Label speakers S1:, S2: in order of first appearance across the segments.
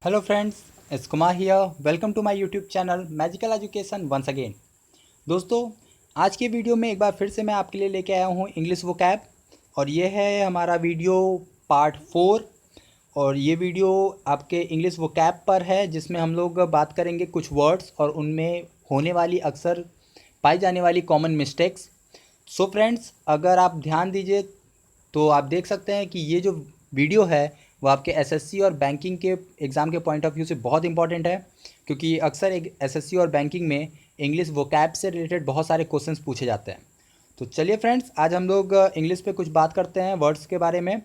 S1: Hello friends, it's Kumar here. Welcome to my YouTube channel magical education once again. दोस्तों, आज के video में एक बार फिर से मैं आपके लिए लेके आया हूँ इंग्लिश वोकैब। और ये है हमारा वीडियो पार्ट 4। और ये वीडियो आपके इंग्लिश वोकैब पर है, जिसमें हम लोग बात करेंगे कुछ वर्ड्स और उनमें होने वाली अक्सर पाई जाने वाली कॉमन मिस्टेक्स। सो फ्रेंड्स, अगर आप ध्यान दीजिए तो आप देख सकते हैं कि ये जो वीडियो है वो आपके एसएससी और बैंकिंग के एग्ज़ाम के पॉइंट ऑफ व्यू से बहुत इंपॉर्टेंट है, क्योंकि अक्सर एक एसएससी और बैंकिंग में इंग्लिश वोकैब से रिलेटेड बहुत सारे क्वेश्चंस पूछे जाते हैं। तो चलिए फ्रेंड्स, आज हम लोग इंग्लिश पे कुछ बात करते हैं वर्ड्स के बारे में।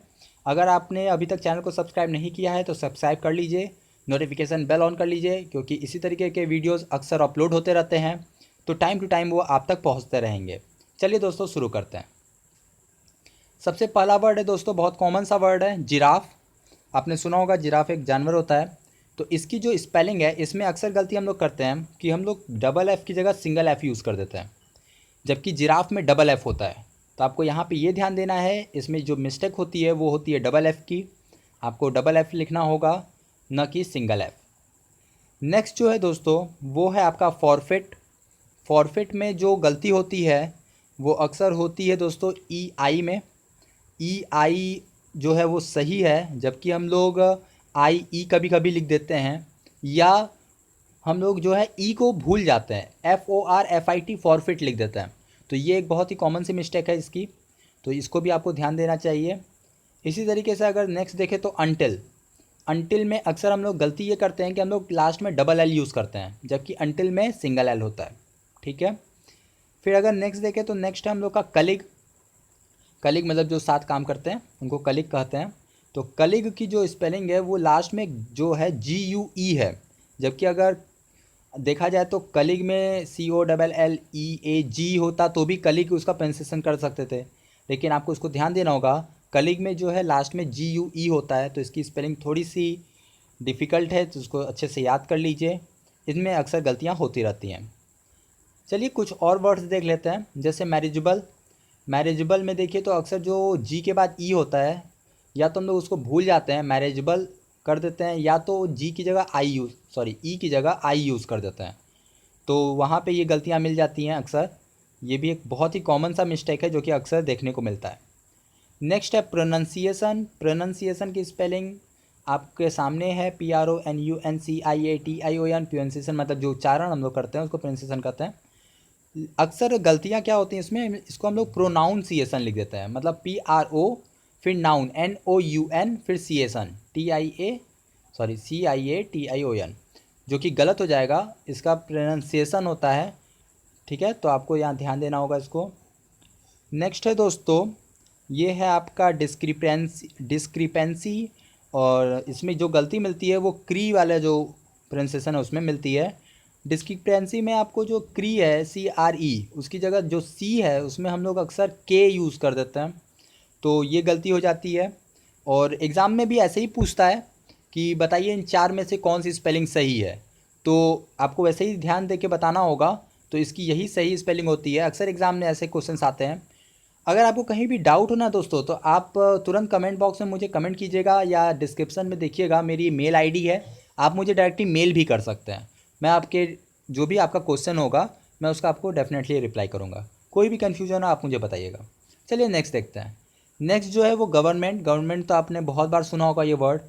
S1: अगर आपने अभी तक चैनल को सब्सक्राइब नहीं किया है तो सब्सक्राइब कर लीजिए, नोटिफिकेशन बेल ऑन कर लीजिए, क्योंकि इसी तरीके के वीडियोज़ अक्सर अपलोड होते रहते हैं, तो टाइम टू टाइम वो आप तक पहुँचते रहेंगे। चलिए दोस्तों, शुरू करते हैं। सबसे पहला वर्ड है दोस्तों, बहुत कॉमन सा वर्ड है, जिराफ। आपने सुना होगा जिराफ एक जानवर होता है। तो इसकी जो स्पेलिंग है, इसमें अक्सर गलती हम लोग करते हैं कि हम लोग डबल एफ़ की जगह सिंगल एफ़ यूज़ कर देते हैं, जबकि जिराफ में डबल एफ़ होता है। तो आपको यहाँ पे ये ध्यान देना है, इसमें जो मिस्टेक होती है वो होती है डबल एफ़ की। आपको डबल एफ़ लिखना होगा, न कि सिंगल एफ़। नेक्स्ट जो है दोस्तों, वो है आपका फॉरफिट। फॉरफिट में जो गलती होती है वो अक्सर होती है दोस्तों ई आई में। ई आई जो है वो सही है, जबकि हम लोग आई ई कभी कभी लिख देते हैं, या हम लोग जो है ई को भूल जाते हैं, FORFIT फॉरफिट लिख देते हैं। तो ये एक बहुत ही कॉमन सी मिस्टेक है इसकी, तो इसको भी आपको ध्यान देना चाहिए। इसी तरीके से अगर नेक्स्ट देखें तो अनटिल। अनटिल में अक्सर हम लोग गलती ये करते हैं कि हम लोग लास्ट में डबल एल यूज़ करते हैं, जबकि अनटिल में सिंगल एल होता है। ठीक है। फिर अगर नेक्स्ट देखें तो नेक्स्ट है हम लोग का कलीग। कलीग मतलब जो साथ काम करते हैं उनको कलीग कहते हैं। तो कलीग की जो स्पेलिंग है वो लास्ट में जो है GUE है, जबकि अगर देखा जाए तो कलीग में COLLEAG होता तो भी कलीग उसका प्रोनाउंसिएशन कर सकते थे, लेकिन आपको इसको ध्यान देना होगा, कलीग में जो है लास्ट में GUE होता है, तो इसकी स्पेलिंग थोड़ी सी डिफ़िकल्ट है, तो उसको अच्छे से याद कर लीजिए। इसमें अक्सर गलतियाँ होती रहती हैं। चलिए कुछ और वर्ड्स देख लेते हैं, जैसे मैरिजेबल। मैरिजेबल में देखिए तो अक्सर जो जी के बाद ई होता है, या तो हम लोग उसको भूल जाते हैं, मैरिजेबल कर देते हैं, या तो जी की जगह आई यूज़ सॉरी ई की जगह आई यूज़ कर देते हैं। तो वहाँ पे ये गलतियाँ मिल जाती हैं अक्सर। ये भी एक बहुत ही कॉमन सा मिस्टेक है जो कि अक्सर देखने को मिलता है। नेक्स्ट है प्रोनंसिएशन। प्रोनंसिएशन की स्पेलिंग आपके सामने है, PRONUNCIATION। प्रोनंसिएशन मतलब जो उच्चारण हम लोग करते हैं उसको प्रोनंसिएशन कहते हैं। अक्सर गलतियाँ क्या होती हैं इसमें, इसको हम लोग प्रोनाउंसिएशन लिख देते हैं, मतलब PRO फिर नाउन NOUN फिर सिएशन CIATION, जो कि गलत हो जाएगा। इसका प्रोनाउंसिएशन होता है। ठीक है, तो आपको यहाँ ध्यान देना होगा इसको। नेक्स्ट है दोस्तों, ये है आपका डिस्क्रिपेंसी। और इसमें जो गलती मिलती है वो क्री वाला जो प्रोनाउंसिएशन है उसमें मिलती है। डिस्क्रिपेंसी में आपको जो क्री है CRE, उसकी जगह जो सी है उसमें हम लोग अक्सर के यूज़ कर देते हैं, तो ये गलती हो जाती है। और एग्ज़ाम में भी ऐसे ही पूछता है कि बताइए इन चार में से कौन सी स्पेलिंग सही है, तो आपको वैसे ही ध्यान दे के बताना होगा। तो इसकी यही सही स्पेलिंग होती है। अक्सर एग्ज़ाम में ऐसे क्वेश्चंस आते हैं। अगर आपको कहीं भी डाउट हो ना दोस्तों, तो आप तुरंत कमेंट बॉक्स में मुझे कमेंट कीजिएगा, या डिस्क्रिप्शन में देखिएगा मेरी मेल आईडी है, आप मुझे डायरेक्टली मेल भी कर सकते हैं। मैं आपके जो भी आपका क्वेश्चन होगा मैं उसका आपको डेफिनेटली रिप्लाई करूँगा। कोई भी कन्फ्यूजन हो आप मुझे बताइएगा। चलिए नेक्स्ट देखते हैं। नेक्स्ट जो है वो गवर्नमेंट। गवर्नमेंट तो आपने बहुत बार सुना होगा ये वर्ड।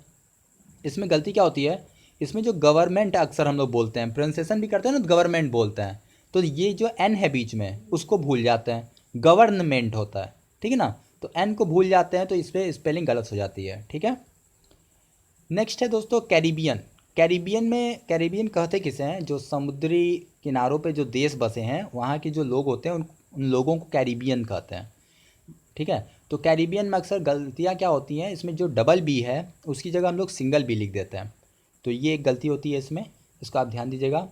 S1: इसमें गलती क्या होती है, इसमें जो गवर्नमेंट अक्सर हम लोग बोलते हैं, प्रोनाउंसिएशन भी करते हैं ना, गवर्नमेंट बोलते हैं, तो ये जो एन है बीच में उसको भूल जाते हैं, गवर्नमेंट होता है। ठीक है ना, तो एन को भूल जाते हैं, तो इस पर स्पेलिंग गलत हो जाती है। ठीक है। नेक्स्ट है दोस्तों कैरिबियन। कैरिबियन में, कैरिबियन कहते किसे हैं, जो समुद्री किनारों पे जो देश बसे हैं वहाँ के जो लोग होते हैं उन लोगों को कैरिबियन कहते हैं। ठीक है। तो कैरिबियन में अक्सर गलतियाँ क्या होती हैं, इसमें जो डबल बी है उसकी जगह हम लोग सिंगल बी लिख देते हैं, तो ये एक गलती होती है इसमें, इसको आप ध्यान दीजिएगा।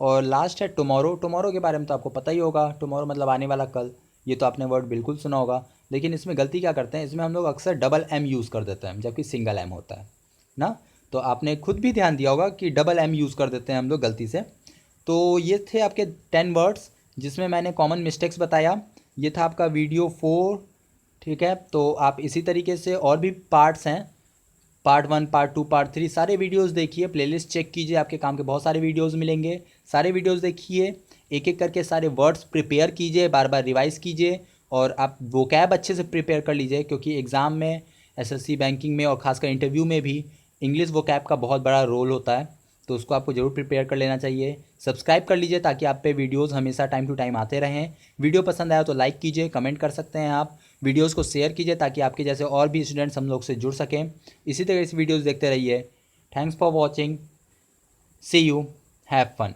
S1: और लास्ट है टुमारो। टुमारो के बारे में तो आपको पता ही होगा, टुमारो मतलब आने वाला कल, ये तो आपने वर्ड बिल्कुल सुना होगा। लेकिन इसमें गलती क्या करते हैं, इसमें हम लोग अक्सर डबल एम यूज़ कर देते हैं जबकि सिंगल एम होता है ना। तो आपने खुद भी ध्यान दिया होगा कि डबल एम यूज़ कर देते हैं हम लोग गलती से। तो ये थे आपके 10 वर्ड्स जिसमें मैंने कॉमन मिस्टेक्स बताया। ये था आपका वीडियो 4। ठीक है, तो आप इसी तरीके से और भी पार्ट्स हैं पार्ट 1, पार्ट 2, पार्ट 3 सारे वीडियोस देखिए, प्लेलिस्ट चेक कीजिए, आपके काम के बहुत सारे वीडियोस मिलेंगे। सारे वीडियोस देखिए, एक एक करके सारे वर्ड्स प्रिपेयर कीजिए, बार बार रिवाइज़ कीजिए और आप वोकैब अच्छे से प्रिपेयर कर लीजिए, क्योंकि एग्ज़ाम में, एसएससी बैंकिंग में और खासकर इंटरव्यू में भी इंग्लिश वोकैब का बहुत बड़ा रोल होता है, तो उसको आपको ज़रूर प्रिपेयर कर लेना चाहिए। सब्सक्राइब कर लीजिए ताकि आप पे वीडियोस हमेशा टाइम टू टाइम आते रहें। वीडियो पसंद आया तो लाइक कीजिए, कमेंट कर सकते हैं आप, वीडियोस को शेयर कीजिए ताकि आपके जैसे और भी स्टूडेंट्स हम लोग से जुड़ सकें। इसी तरह से वीडियोस देखते रहिए। Thanks for watching, see you, have fun.